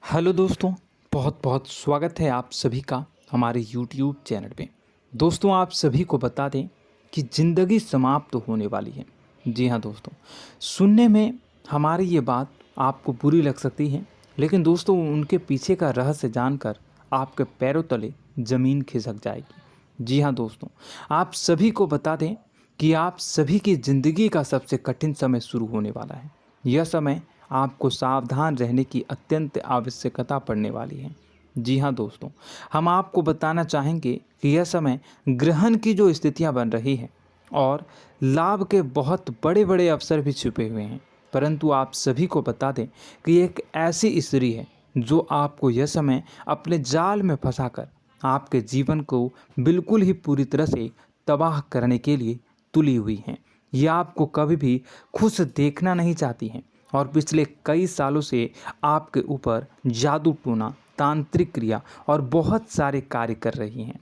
Hello दोस्तों, बहुत बहुत स्वागत है आप सभी का हमारे YouTube चैनल पे। दोस्तों, आप सभी को बता दें कि ज़िंदगी समाप्त होने वाली है। जी हाँ दोस्तों, सुनने में हमारी ये बात आपको बुरी लग सकती है, लेकिन दोस्तों उनके पीछे का रहस्य जानकर आपके पैरों तले ज़मीन खिसक जाएगी। जी हाँ दोस्तों, आप सभी को बता दें कि आप सभी की ज़िंदगी का सबसे कठिन समय शुरू होने वाला है। यह समय आपको सावधान रहने की अत्यंत आवश्यकता पड़ने वाली है। जी हाँ दोस्तों, हम आपको बताना चाहेंगे कि यह समय ग्रहण की जो स्थितियां बन रही है और लाभ के बहुत बड़े बड़े अवसर भी छुपे हुए हैं। परंतु आप सभी को बता दें कि एक ऐसी स्त्री है जो आपको यह समय अपने जाल में फंसाकर आपके जीवन को बिल्कुल ही पूरी तरह से तबाह करने के लिए तुली हुई हैं। यह आपको कभी भी खुश देखना नहीं चाहती हैं और पिछले कई सालों से आपके ऊपर जादू टोना, तांत्रिक क्रिया और बहुत सारे कार्य कर रही हैं,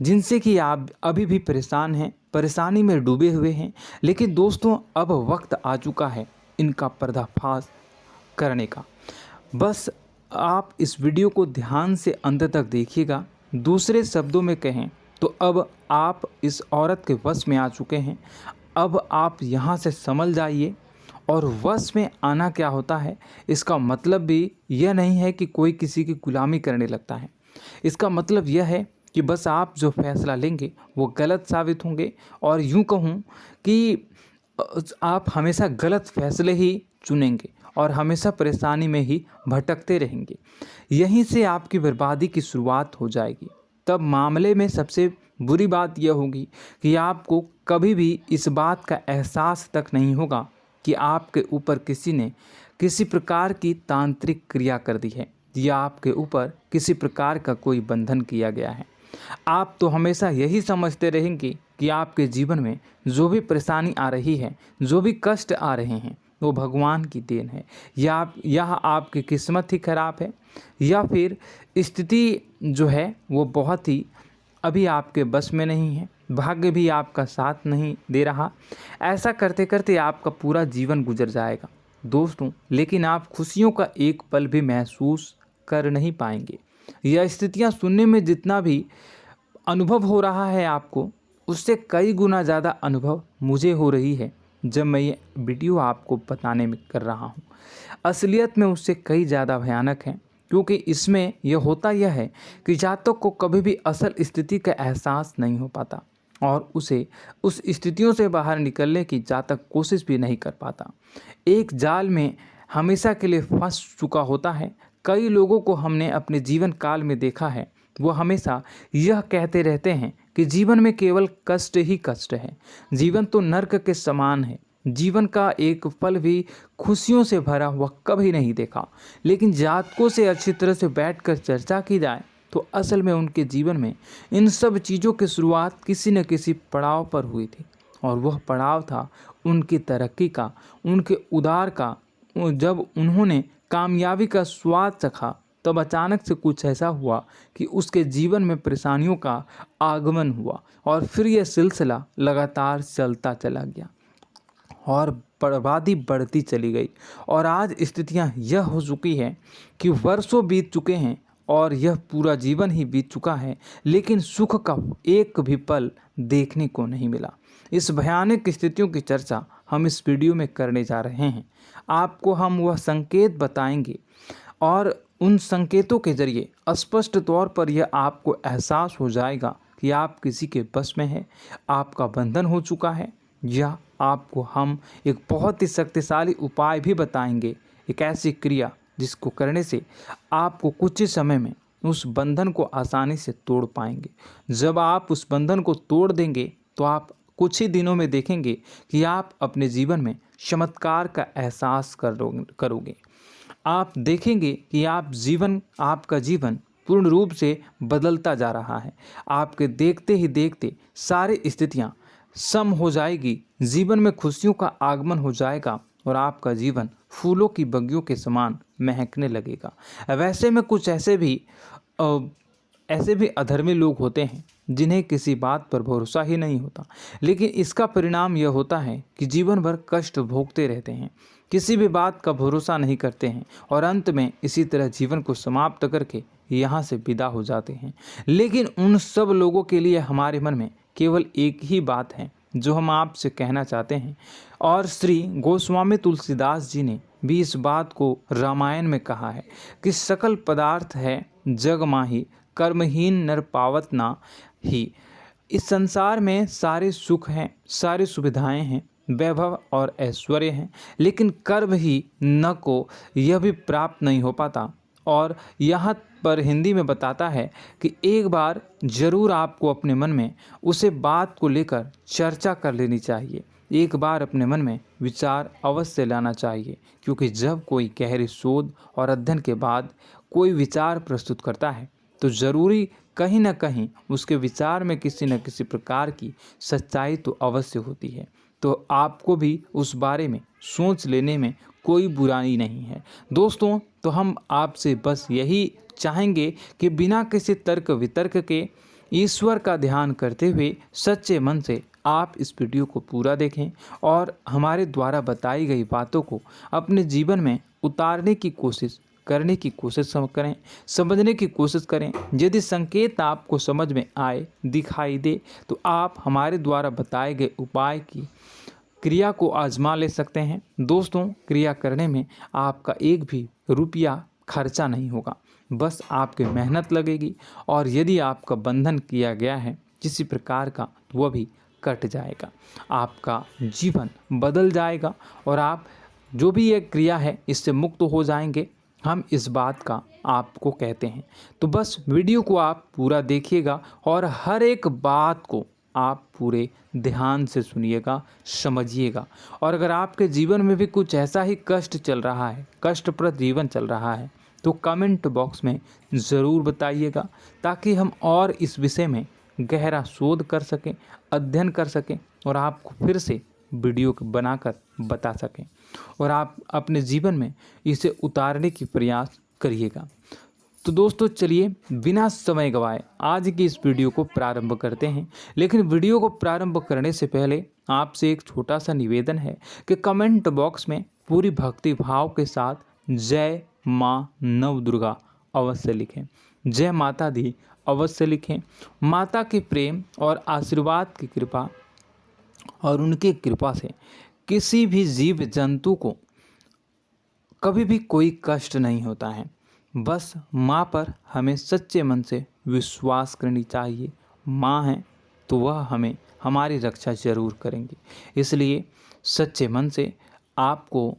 जिनसे कि आप अभी भी परेशान हैं, परेशानी में डूबे हुए हैं। लेकिन दोस्तों, अब वक्त आ चुका है इनका पर्दाफाश करने का। बस आप इस वीडियो को ध्यान से अंत तक देखिएगा। दूसरे शब्दों में कहें तो अब आप इस औरत के वश में आ चुके हैं। अब आप यहाँ से संभल जाइए। और वश में आना क्या होता है, इसका मतलब भी यह नहीं है कि कोई किसी की गुलामी करने लगता है। इसका मतलब यह है कि बस आप जो फैसला लेंगे वो गलत साबित होंगे, और यूँ कहूँ कि आप हमेशा गलत फैसले ही चुनेंगे और हमेशा परेशानी में ही भटकते रहेंगे। यहीं से आपकी बर्बादी की शुरुआत हो जाएगी। तब मामले में सबसे बुरी बात यह होगी कि आपको कभी भी इस बात का एहसास तक नहीं होगा कि आपके ऊपर किसी ने किसी प्रकार की तांत्रिक क्रिया कर दी है या आपके ऊपर किसी प्रकार का कोई बंधन किया गया है। आप तो हमेशा यही समझते रहेंगे कि आपके जीवन में जो भी परेशानी आ रही है, जो भी कष्ट आ रहे हैं, वो भगवान की देन है, या आपकी किस्मत ही खराब है, या फिर स्थिति जो है वो बहुत ही अभी आपके बस में नहीं है, भाग्य भी आपका साथ नहीं दे रहा। ऐसा करते करते आपका पूरा जीवन गुजर जाएगा दोस्तों, लेकिन आप खुशियों का एक पल भी महसूस कर नहीं पाएंगे। यह स्थितियां सुनने में जितना भी अनुभव हो रहा है आपको, उससे कई गुना ज़्यादा अनुभव मुझे हो रही है जब मैं ये वीडियो आपको बताने में कर रहा हूँ। असलियत में उससे कई ज़्यादा भयानक है, क्योंकि इसमें यह होता यह है कि जातक को कभी भी असल स्थिति का एहसास नहीं हो पाता और उसे उस स्थितियों से बाहर निकलने की जातक कोशिश भी नहीं कर पाता। एक जाल में हमेशा के लिए फंस चुका होता है। कई लोगों को हमने अपने जीवन काल में देखा है, वो हमेशा यह कहते रहते हैं कि जीवन में केवल कष्ट ही कष्ट है, जीवन तो नर्क के समान है, जीवन का एक पल भी खुशियों से भरा हुआ कभी नहीं देखा। लेकिन जातकों से अच्छी तरह से बैठकर चर्चा की जाए तो असल में उनके जीवन में इन सब चीज़ों की शुरुआत किसी न किसी पड़ाव पर हुई थी, और वह पड़ाव था उनकी तरक्की का, उनके उदार का। जब उन्होंने कामयाबी का स्वाद चखा, तब अचानक से कुछ ऐसा हुआ कि उसके जीवन में परेशानियों का आगमन हुआ, और फिर यह सिलसिला लगातार चलता चला गया और बर्बादी बढ़ती चली गई। और आज स्थितियां यह हो चुकी है कि वर्षों बीत चुके हैं और यह पूरा जीवन ही बीत चुका है, लेकिन सुख का एक भी पल देखने को नहीं मिला। इस भयानक स्थितियों की चर्चा हम इस वीडियो में करने जा रहे हैं। आपको हम वह संकेत बताएंगे और उन संकेतों के जरिए स्पष्ट तौर पर यह आपको एहसास हो जाएगा कि आप किसी के बस में हैं, आपका बंधन हो चुका है, या आपको हम एक बहुत ही शक्तिशाली उपाय भी बताएंगे, एक ऐसी क्रिया जिसको करने से आपको कुछ ही समय में उस बंधन को आसानी से तोड़ पाएंगे। जब आप उस बंधन को तोड़ देंगे तो आप कुछ ही दिनों में देखेंगे कि आप अपने जीवन में चमत्कार का एहसास करोगे। आप देखेंगे कि आपका जीवन पूर्ण रूप से बदलता जा रहा है। आपके देखते ही देखते सारी स्थितियां सम हो जाएगी, जीवन में खुशियों का आगमन हो जाएगा और आपका जीवन फूलों की बगियों के समान महकने लगेगा। वैसे में कुछ ऐसे भी अधर्मी लोग होते हैं जिन्हें किसी बात पर भरोसा ही नहीं होता, लेकिन इसका परिणाम यह होता है कि जीवन भर कष्ट भोगते रहते हैं, किसी भी बात का भरोसा नहीं करते हैं और अंत में इसी तरह जीवन को समाप्त करके यहाँ से विदा हो जाते हैं। लेकिन उन सब लोगों के लिए हमारे मन में केवल एक ही बात है जो हम आपसे कहना चाहते हैं, और श्री गोस्वामी तुलसीदास जी ने भी इस बात को रामायण में कहा है कि सकल पदार्थ है जग माही, कर्महीन नर पावत ना ही। इस संसार में सारे सुख हैं, सारी सुविधाएं हैं, वैभव और ऐश्वर्य हैं, लेकिन कर्म ही न को यह भी प्राप्त नहीं हो पाता। और यहाँ पर हिंदी में बताता है कि एक बार जरूर आपको अपने मन में उसे बात को लेकर चर्चा कर लेनी चाहिए, एक बार अपने मन में विचार अवश्य लाना चाहिए, क्योंकि जब कोई गहरी शोध और अध्ययन के बाद कोई विचार प्रस्तुत करता है तो ज़रूरी कहीं ना कहीं उसके विचार में किसी न किसी प्रकार की सच्चाई तो अवश्य होती है। तो आपको भी उस बारे में सोच लेने में कोई बुराई नहीं है। दोस्तों, तो हम आपसे बस यही चाहेंगे कि बिना किसी तर्क वितर्क के ईश्वर का ध्यान करते हुए सच्चे मन से आप इस वीडियो को पूरा देखें और हमारे द्वारा बताई गई बातों को अपने जीवन में उतारने की कोशिश करने की कोशिश करें, समझने की कोशिश करें। यदि संकेत आपको समझ में आए, दिखाई दे, तो आप हमारे द्वारा बताए गए उपाय की क्रिया को आजमा ले सकते हैं। दोस्तों, क्रिया करने में आपका एक भी रुपया खर्चा नहीं होगा, बस आपकी मेहनत लगेगी, और यदि आपका बंधन किया गया है किसी प्रकार का तो वह भी कट जाएगा, आपका जीवन बदल जाएगा और आप जो भी ये क्रिया है इससे मुक्त हो जाएंगे। हम इस बात का आपको कहते हैं। तो बस वीडियो को आप पूरा देखिएगा और हर एक बात को आप पूरे ध्यान से सुनिएगा, समझिएगा। और अगर आपके जीवन में भी कुछ ऐसा ही कष्ट चल रहा है, कष्टप्रद जीवन चल रहा है, तो कमेंट बॉक्स में ज़रूर बताइएगा, ताकि हम और इस विषय में गहरा शोध कर सकें, अध्ययन कर सकें और आपको फिर से वीडियो बनाकर बता सकें और आप अपने जीवन में इसे उतारने की प्रयास करिएगा। तो दोस्तों, चलिए बिना समय गवाए आज की इस वीडियो को प्रारंभ करते हैं। लेकिन वीडियो को प्रारंभ करने से पहले आपसे एक छोटा सा निवेदन है कि कमेंट बॉक्स में पूरी भक्ति भाव के साथ जय माँ नव दुर्गा अवश्य लिखें, जय माता दी अवश्य लिखें। माता के प्रेम और आशीर्वाद की कृपा और उनकी कृपा से किसी भी जीव जंतु को कभी भी कोई कष्ट नहीं होता है। बस माँ पर हमें सच्चे मन से विश्वास करनी चाहिए। माँ है तो वह हमें हमारी रक्षा जरूर करेंगी। इसलिए सच्चे मन से आपको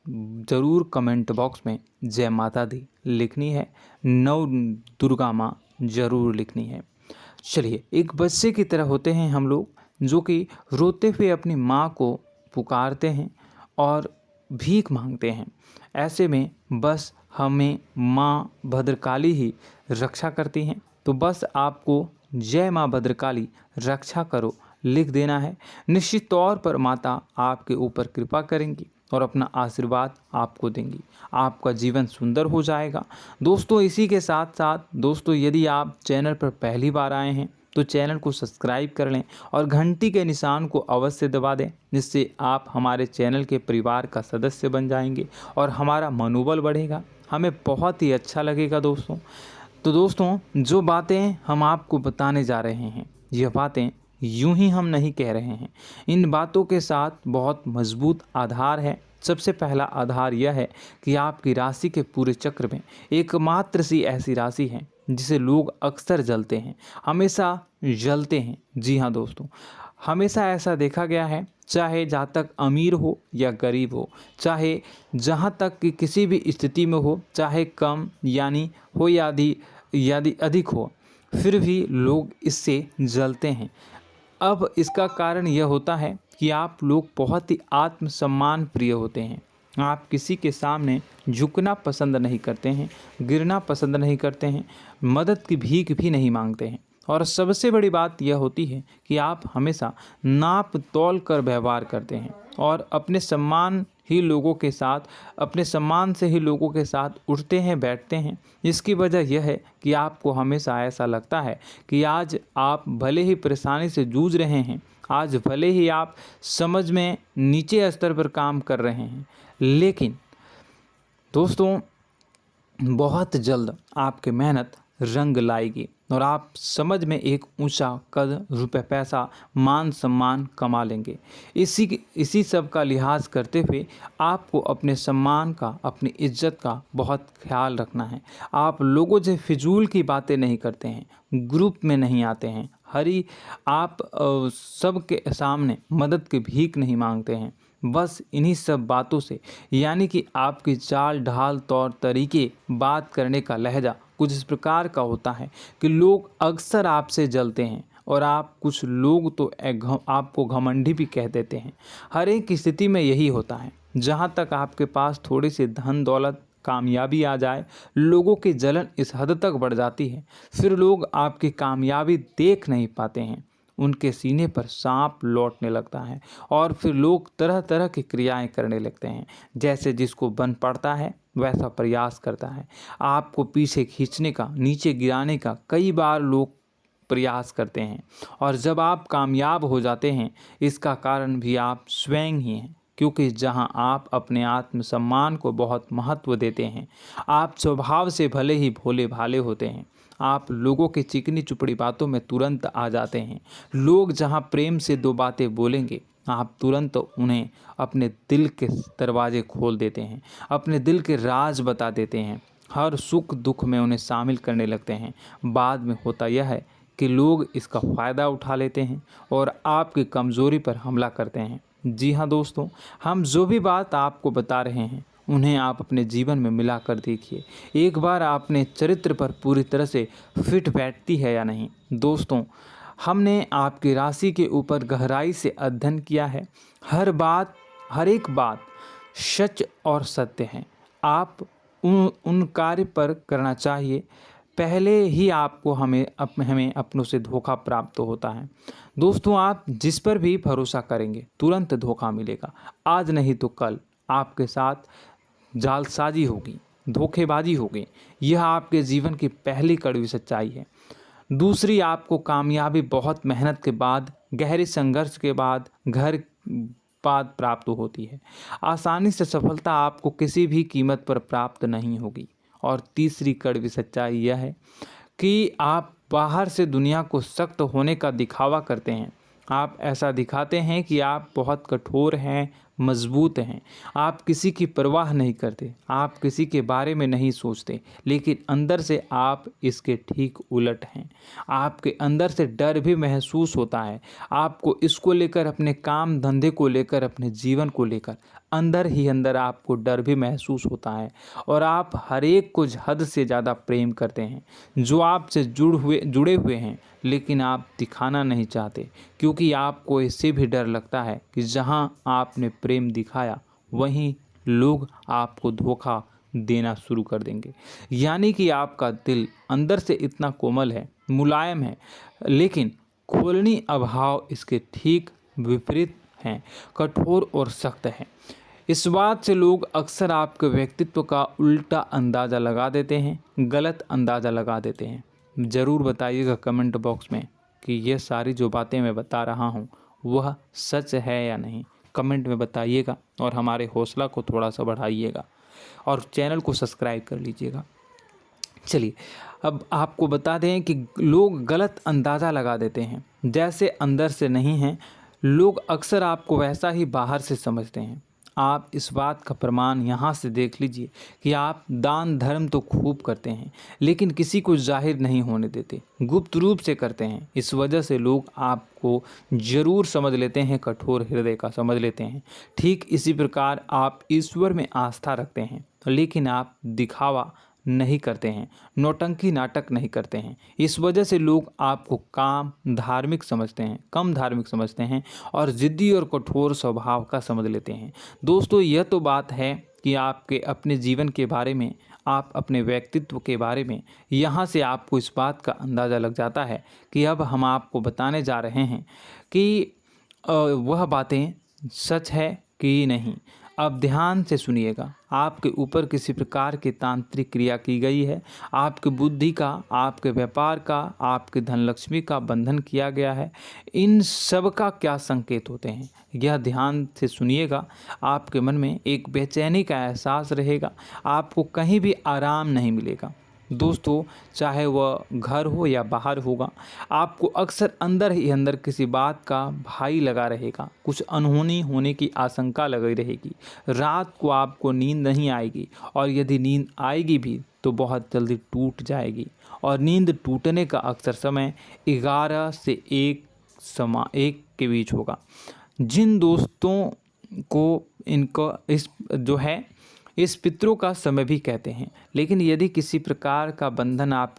ज़रूर कमेंट बॉक्स में जय माता दी लिखनी है, नव दुर्गा माँ ज़रूर लिखनी है। चलिए, एक बच्चे की तरह होते हैं हम लोग, जो कि रोते हुए अपनी माँ को पुकारते हैं और भीख मांगते हैं। ऐसे में बस हमें माँ भद्रकाली ही रक्षा करती हैं। तो बस आपको जय माँ भद्रकाली रक्षा करो लिख देना है। निश्चित तौर पर माता आपके ऊपर कृपा करेंगी और अपना आशीर्वाद आपको देंगी, आपका जीवन सुंदर हो जाएगा। दोस्तों, इसी के साथ साथ दोस्तों, यदि आप चैनल पर पहली बार आए हैं तो चैनल को सब्सक्राइब कर लें और घंटी के निशान को अवश्य दबा दें, जिससे आप हमारे चैनल के परिवार का सदस्य बन जाएंगे और हमारा मनोबल बढ़ेगा, हमें बहुत ही अच्छा लगेगा दोस्तों। तो दोस्तों, जो बातें हम आपको बताने जा रहे हैं, यह बातें यूं ही हम नहीं कह रहे हैं। इन बातों के साथ बहुत मजबूत आधार है। सबसे पहला आधार यह है कि आपकी राशि के पूरे चक्र में एकमात्र सी ऐसी राशि है जिसे लोग अक्सर जलते हैं, हमेशा जलते हैं। जी हाँ दोस्तों, हमेशा ऐसा देखा गया है, चाहे जहाँ तक अमीर हो या गरीब हो, चाहे जहाँ तक कि किसी भी स्थिति में हो, चाहे कम यानी हो या अधिक हो, फिर भी लोग इससे जलते हैं। अब इसका कारण यह होता है कि आप लोग बहुत ही आत्मसम्मान प्रिय होते हैं। आप किसी के सामने झुकना पसंद नहीं करते हैं, गिरना पसंद नहीं करते हैं, मदद की भीख भी नहीं मांगते हैं और सबसे बड़ी बात यह होती है कि आप हमेशा नाप तौल कर व्यवहार करते हैं और अपने सम्मान से ही लोगों के साथ उठते हैं बैठते हैं। इसकी वजह यह है कि आपको हमेशा ऐसा लगता है कि आज आप भले ही परेशानी से जूझ रहे हैं, आज भले ही आप समझ में नीचे स्तर पर काम कर रहे हैं, लेकिन दोस्तों बहुत जल्द आपकी मेहनत रंग लाएगी और आप समझ में एक ऊंचा कद, रुपए, पैसा, मान सम्मान कमा लेंगे। इसी सब का लिहाज करते हुए आपको अपने सम्मान का, अपनी इज्जत का बहुत ख्याल रखना है। आप लोगों से फिजूल की बातें नहीं करते हैं, ग्रुप में नहीं आते हैं, आप सबके सामने मदद की भीख नहीं मांगते हैं। बस इन्हीं सब बातों से, यानी कि आपकी चाल ढाल, तौर तरीके, बात करने का लहजा कुछ इस प्रकार का होता है कि लोग अक्सर आपसे जलते हैं और कुछ लोग तो आपको घमंडी भी कह देते हैं। हर एक स्थिति में यही होता है। जहाँ तक आपके पास थोड़ी सी धन दौलत, कामयाबी आ जाए, लोगों की जलन इस हद तक बढ़ जाती है, फिर लोग आपकी कामयाबी देख नहीं पाते हैं, उनके सीने पर सांप लौटने लगता है और फिर लोग तरह तरह की क्रियाएं करने लगते हैं। जैसे जिसको बन पड़ता है वैसा प्रयास करता है। आपको पीछे खींचने का, नीचे गिराने का कई बार लोग प्रयास करते हैं और जब आप कामयाब हो जाते हैं, इसका कारण भी आप स्वयं ही हैं। क्योंकि जहां आप अपने आत्मसम्मान को बहुत महत्व देते हैं, आप स्वभाव से भले ही भोले भाले होते हैं, आप लोगों की चिकनी चुपड़ी बातों में तुरंत आ जाते हैं। लोग जहां प्रेम से दो बातें बोलेंगे, आप तुरंत उन्हें अपने दिल के दरवाजे खोल देते हैं, अपने दिल के राज बता देते हैं, हर सुख दुख में उन्हें शामिल करने लगते हैं। बाद में होता यह है कि लोग इसका फ़ायदा उठा लेते हैं और आपकी कमज़ोरी पर हमला करते हैं। जी हाँ दोस्तों, हम जो भी बात आपको बता रहे हैं उन्हें आप अपने जीवन में मिला कर देखिए। एक बार आपने चरित्र पर पूरी तरह से फिट बैठती है या नहीं। दोस्तों, हमने आपकी राशि के ऊपर गहराई से अध्ययन किया है। हर एक बात सच और सत्य है। आप उन कार्य पर करना चाहिए, पहले ही आपको हमें अपनों से धोखा प्राप्त होता है। दोस्तों, आप जिस पर भी भरोसा करेंगे तुरंत धोखा मिलेगा। आज नहीं तो कल आपके साथ जालसाजी होगी, धोखेबाजी होगी। यह आपके जीवन की पहली कड़वी सच्चाई है। दूसरी, आपको कामयाबी बहुत मेहनत के बाद, गहरे संघर्ष के बाद प्राप्त होती है। आसानी से सफलता आपको किसी भी कीमत पर प्राप्त नहीं होगी। और तीसरी कड़वी सच्चाई यह है कि आप बाहर से दुनिया को सख्त होने का दिखावा करते हैं। आप ऐसा दिखाते हैं कि आप बहुत कठोर हैं, मजबूत हैं, आप किसी की परवाह नहीं करते, आप किसी के बारे में नहीं सोचते, लेकिन अंदर से आप इसके ठीक उलट हैं। आपके अंदर से डर भी महसूस होता है। आपको इसको लेकर, अपने काम धंधे को लेकर, अपने जीवन को लेकर अंदर ही अंदर आपको डर भी महसूस होता है और आप हर एक को हद से ज़्यादा प्रेम करते हैं, जो आपसे जुड़े हुए हैं, लेकिन आप दिखाना नहीं चाहते, क्योंकि आपको इससे भी डर लगता है कि जहां आपने प्रेम दिखाया वहीं लोग आपको धोखा देना शुरू कर देंगे। यानी कि आपका दिल अंदर से इतना कोमल है, मुलायम है, लेकिन खोलनी अभाव इसके ठीक विपरीत हैं, कठोर और सख्त हैं। इस बात से लोग अक्सर आपके व्यक्तित्व का उल्टा अंदाज़ा लगा देते हैं, गलत अंदाज़ा लगा देते हैं। ज़रूर बताइएगा कमेंट बॉक्स में कि ये सारी जो बातें मैं बता रहा हूँ वह सच है या नहीं। कमेंट में बताइएगा और हमारे हौसला को थोड़ा सा बढ़ाइएगा और चैनल को सब्सक्राइब कर लीजिएगा। चलिए, अब आपको बता दें कि लोग गलत अंदाज़ा लगा देते हैं। जैसे अंदर से नहीं हैं, लोग अक्सर आपको वैसा ही बाहर से समझते हैं। आप इस बात का प्रमाण यहाँ से देख लीजिए कि आप दान धर्म तो खूब करते हैं, लेकिन किसी को जाहिर नहीं होने देते, गुप्त रूप से करते हैं। इस वजह से लोग आपको ज़रूर समझ लेते हैं, कठोर हृदय का समझ लेते हैं। ठीक इसी प्रकार आप ईश्वर में आस्था रखते हैं, लेकिन आप दिखावा नहीं करते हैं, नौटंकी नाटक नहीं करते हैं। इस वजह से लोग आपको कम धार्मिक समझते हैं और ज़िद्दी और कठोर स्वभाव का समझ लेते हैं। दोस्तों, यह तो बात है कि आपके अपने जीवन के बारे में, आप अपने व्यक्तित्व के बारे में, यहाँ से आपको इस बात का अंदाज़ा लग जाता है कि अब हम आपको बताने जा रहे हैं कि वह बातें सच है कि नहीं। अब ध्यान से सुनिएगा। आपके ऊपर किसी प्रकार की तांत्रिक क्रिया की गई है, आपकी बुद्धि का, आपके व्यापार का, आपके धनलक्ष्मी का बंधन किया गया है। इन सब का क्या संकेत होते हैं, यह ध्यान से सुनिएगा। आपके मन में एक बेचैनी का एहसास रहेगा, आपको कहीं भी आराम नहीं मिलेगा। दोस्तों, चाहे वह घर हो या बाहर होगा, आपको अक्सर अंदर ही अंदर किसी बात का भय लगा रहेगा, कुछ अनहोनी होने की आशंका लगी रहेगी। रात को आपको नींद नहीं आएगी, और यदि नींद आएगी भी तो बहुत जल्दी टूट जाएगी, और नींद टूटने का अक्सर समय 11 से 1 के बीच होगा। जिन दोस्तों को इनको इस पितरों का समय भी कहते हैं। लेकिन यदि किसी प्रकार का बंधन आप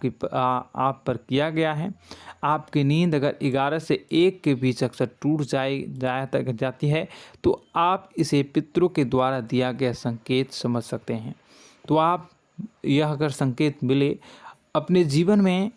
पर किया गया है, आपकी नींद अगर 11 से 1 के बीच अक्सर टूट जाती है, तो आप इसे पितरों के द्वारा दिया गया संकेत समझ सकते हैं। तो आप यह अगर संकेत मिले अपने जीवन में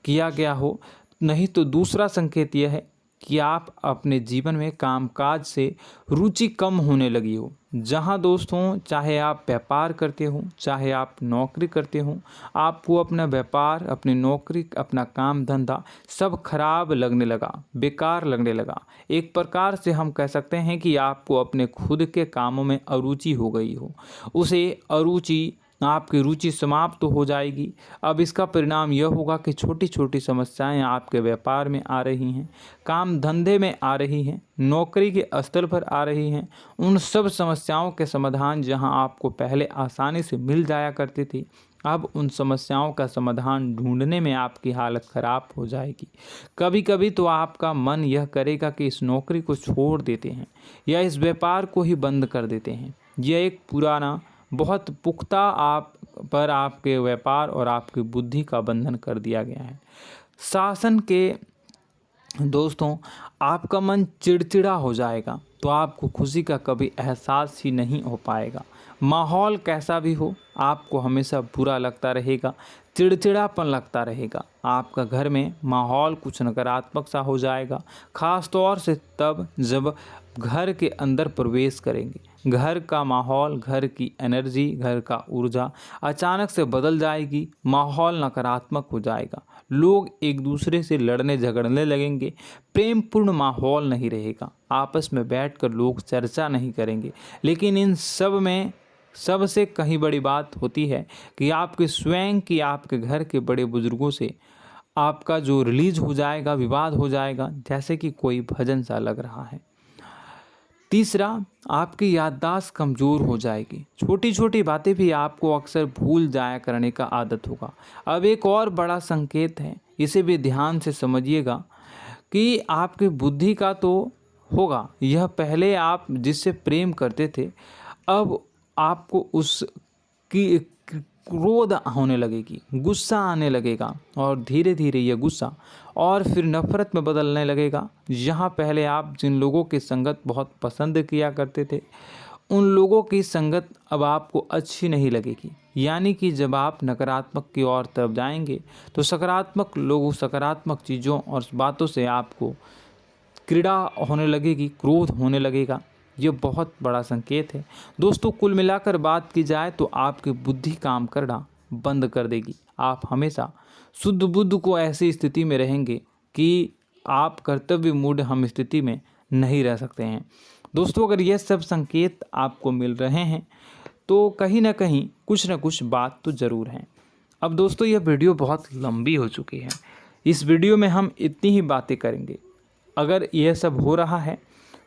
किया गया हो, नहीं तो दूसरा संकेत यह है कि आप अपने जीवन में कामकाज से रुचि कम होने लगी हो। जहां दोस्तों, चाहे आप व्यापार करते हो, चाहे आप नौकरी करते हो, आपको अपना व्यापार, अपनी नौकरी, अपना काम धंधा सब खराब लगने लगा, बेकार लगने लगा। एक प्रकार से हम कह सकते हैं कि आपको अपने खुद के कामों में अरुचि हो गई हो। उसे अरुचि, आपकी रुचि समाप्त तो हो जाएगी। अब इसका परिणाम यह होगा कि छोटी छोटी समस्याएं आपके व्यापार में आ रही हैं, काम धंधे में आ रही हैं, नौकरी के स्तर पर आ रही हैं। उन सब समस्याओं के समाधान जहां आपको पहले आसानी से मिल जाया करती थी, अब उन समस्याओं का समाधान ढूंढने में आपकी हालत ख़राब हो जाएगी। कभी कभी तो आपका मन यह करेगा कि इस नौकरी को छोड़ देते हैं या इस व्यापार को ही बंद कर देते हैं। यह एक पुराना, बहुत पुख्ता आपके व्यापार और आपकी बुद्धि का बंधन कर दिया गया है। शासन के दोस्तों, आपका मन चिड़चिड़ा हो जाएगा, तो आपको खुशी का कभी एहसास ही नहीं हो पाएगा। माहौल कैसा भी हो, आपको हमेशा बुरा लगता रहेगा, चिड़चिड़ापन लगता रहेगा। आपका घर में माहौल कुछ नकारात्मक सा हो जाएगा, ख़ास तौर से तब जब घर के अंदर प्रवेश करेंगे। घर का माहौल, घर की एनर्जी, घर का ऊर्जा अचानक से बदल जाएगी, माहौल नकारात्मक हो जाएगा। लोग एक दूसरे से लड़ने झगड़ने लगेंगे, प्रेमपूर्ण माहौल नहीं रहेगा, आपस में बैठकर लोग चर्चा नहीं करेंगे। लेकिन इन सब में सबसे कहीं बड़ी बात होती है कि आपके स्वयं की, आपके घर के बड़े बुजुर्गों से आपका जो रिलीज हो जाएगा, विवाद हो जाएगा, जैसे कि कोई भजन सा लग रहा है। तीसरा, आपकी याददाश्त कमज़ोर हो जाएगी, छोटी छोटी बातें भी आपको अक्सर भूल जाया करने का आदत होगा। अब एक और बड़ा संकेत है, इसे भी ध्यान से समझिएगा कि आपकी बुद्धि का तो होगा, यह पहले आप जिससे प्रेम करते थे, अब आपको उसकी क्रोध होने लगेगी, गुस्सा आने लगेगा, और धीरे धीरे यह गुस्सा और फिर नफरत में बदलने लगेगा। यहाँ पहले आप जिन लोगों की संगत बहुत पसंद किया करते थे, उन लोगों की संगत अब आपको अच्छी नहीं लगेगी। यानी कि जब आप नकारात्मक की ओर तरफ जाएंगे, तो सकारात्मक लोगों, सकारात्मक चीज़ों और बातों से आपको क्रीड़ा होने लगेगी, क्रोध होने लगेगा। ये बहुत बड़ा संकेत है दोस्तों। कुल मिलाकर बात की जाए तो आपकी बुद्धि काम करना बंद कर देगी। आप हमेशा शुद्ध बुद्ध को ऐसी स्थिति में रहेंगे कि आप कर्तव्य मूढ़ हम स्थिति में नहीं रह सकते हैं। दोस्तों, अगर ये सब संकेत आपको मिल रहे हैं तो कहीं ना कहीं कुछ ना कुछ बात तो ज़रूर है। अब दोस्तों, यह वीडियो बहुत लंबी हो चुकी है, इस वीडियो में हम इतनी ही बातें करेंगे। अगर यह सब हो रहा है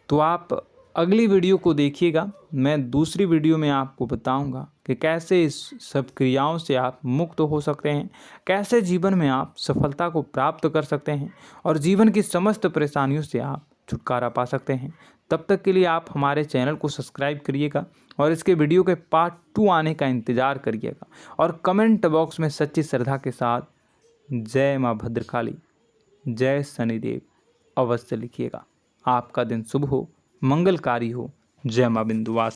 तो आप अगली वीडियो को देखिएगा। मैं दूसरी वीडियो में आपको बताऊंगा कि कैसे इस सब क्रियाओं से आप मुक्त हो सकते हैं, कैसे जीवन में आप सफलता को प्राप्त कर सकते हैं और जीवन की समस्त परेशानियों से आप छुटकारा पा सकते हैं। तब तक के लिए आप हमारे चैनल को सब्सक्राइब करिएगा और इसके वीडियो के पार्ट 2 आने का इंतज़ार करिएगा, और कमेंट बॉक्स में सच्ची श्रद्धा के साथ जय माँ भद्रकाली, जय शनिदेव अवश्य लिखिएगा। आपका दिन शुभ हो, मंगलकारी हो। जय माँ विंध्यवासिनी।